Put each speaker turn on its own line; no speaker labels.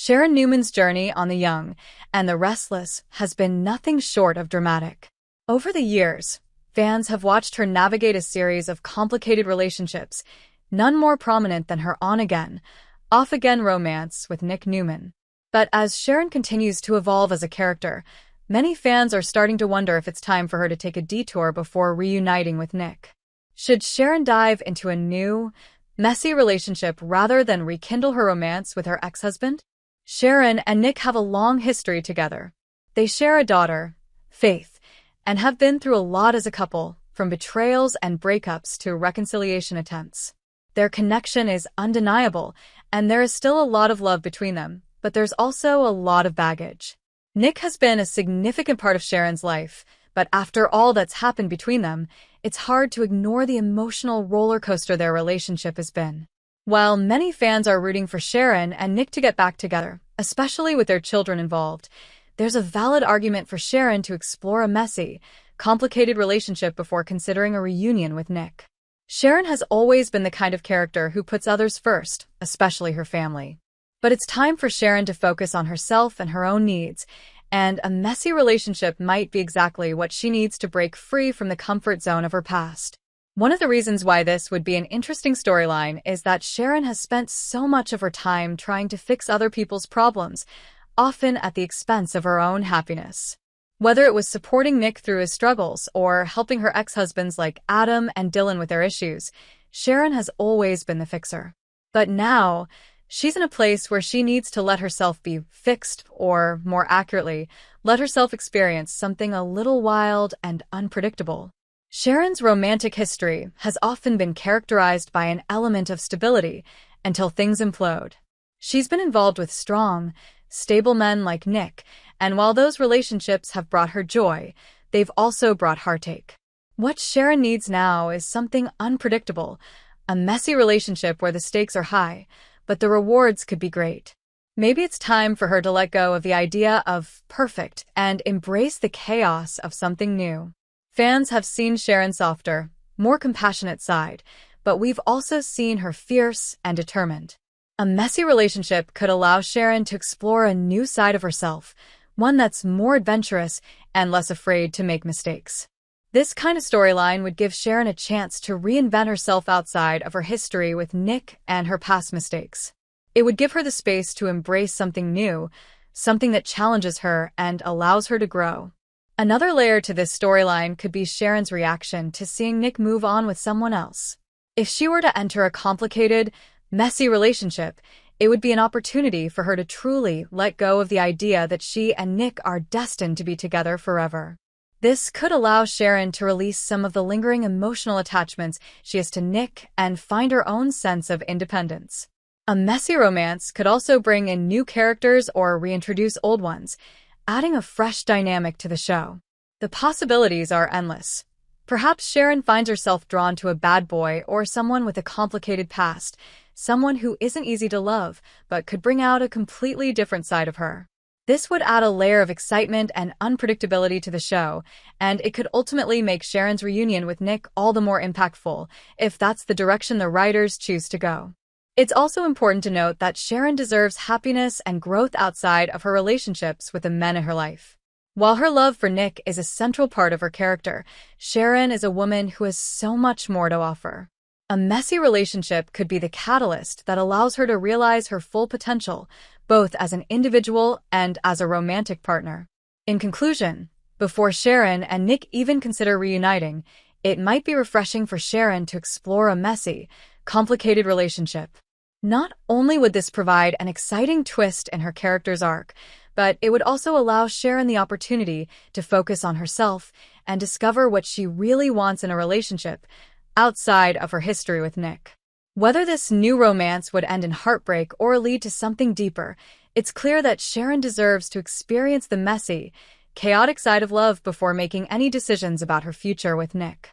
Sharon Newman's journey on The Young and the Restless has been nothing short of dramatic. Over the years, fans have watched her navigate a series of complicated relationships, none more prominent than her on-again, off-again romance with Nick Newman. But as Sharon continues to evolve as a character, many fans are starting to wonder if it's time for her to take a detour before reuniting with Nick. Should Sharon dive into a new, messy relationship rather than rekindle her romance with her ex-husband? Sharon and Nick have a long history together. They share a daughter, Faith, and have been through a lot as a couple, from betrayals and breakups to reconciliation attempts. Their connection is undeniable, and there is still a lot of love between them, but there's also a lot of baggage. Nick has been a significant part of Sharon's life, but after all that's happened between them, it's hard to ignore the emotional roller coaster their relationship has been. While many fans are rooting for Sharon and Nick to get back together, especially with their children involved, there's a valid argument for Sharon to explore a messy, complicated relationship before considering a reunion with Nick. Sharon has always been the kind of character who puts others first, especially her family. But it's time for Sharon to focus on herself and her own needs, and a messy relationship might be exactly what she needs to break free from the comfort zone of her past. One of the reasons why this would be an interesting storyline is that Sharon has spent so much of her time trying to fix other people's problems, often at the expense of her own happiness. Whether it was supporting Nick through his struggles or helping her ex-husbands like Adam and Dylan with their issues, Sharon has always been the fixer. But now, she's in a place where she needs to let herself be fixed, or more accurately, let herself experience something a little wild and unpredictable. Sharon's romantic history has often been characterized by an element of stability until things implode. She's been involved with strong, stable men like Nick, and while those relationships have brought her joy, they've also brought heartache. What Sharon needs now is something unpredictable, a messy relationship where the stakes are high, but the rewards could be great. Maybe it's time for her to let go of the idea of perfect and embrace the chaos of something new. Fans have seen Sharon's softer, more compassionate side, but we've also seen her fierce and determined. A messy relationship could allow Sharon to explore a new side of herself, one that's more adventurous and less afraid to make mistakes. This kind of storyline would give Sharon a chance to reinvent herself outside of her history with Nick and her past mistakes. It would give her the space to embrace something new, something that challenges her and allows her to grow. Another layer to this storyline could be Sharon's reaction to seeing Nick move on with someone else. If she were to enter a complicated, messy relationship, it would be an opportunity for her to truly let go of the idea that she and Nick are destined to be together forever. This could allow Sharon to release some of the lingering emotional attachments she has to Nick and find her own sense of independence. A messy romance could also bring in new characters or reintroduce old ones, adding a fresh dynamic to the show. The possibilities are endless. Perhaps Sharon finds herself drawn to a bad boy or someone with a complicated past, someone who isn't easy to love, but could bring out a completely different side of her. This would add a layer of excitement and unpredictability to the show, and it could ultimately make Sharon's reunion with Nick all the more impactful, if that's the direction the writers choose to go. It's also important to note that Sharon deserves happiness and growth outside of her relationships with the men in her life. While her love for Nick is a central part of her character, Sharon is a woman who has so much more to offer. A messy relationship could be the catalyst that allows her to realize her full potential, both as an individual and as a romantic partner. In conclusion, before Sharon and Nick even consider reuniting, it might be refreshing for Sharon to explore a messy, complicated relationship. Not only would this provide an exciting twist in her character's arc, but it would also allow Sharon the opportunity to focus on herself and discover what she really wants in a relationship, outside of her history with Nick. Whether this new romance would end in heartbreak or lead to something deeper, it's clear that Sharon deserves to experience the messy, chaotic side of love before making any decisions about her future with Nick.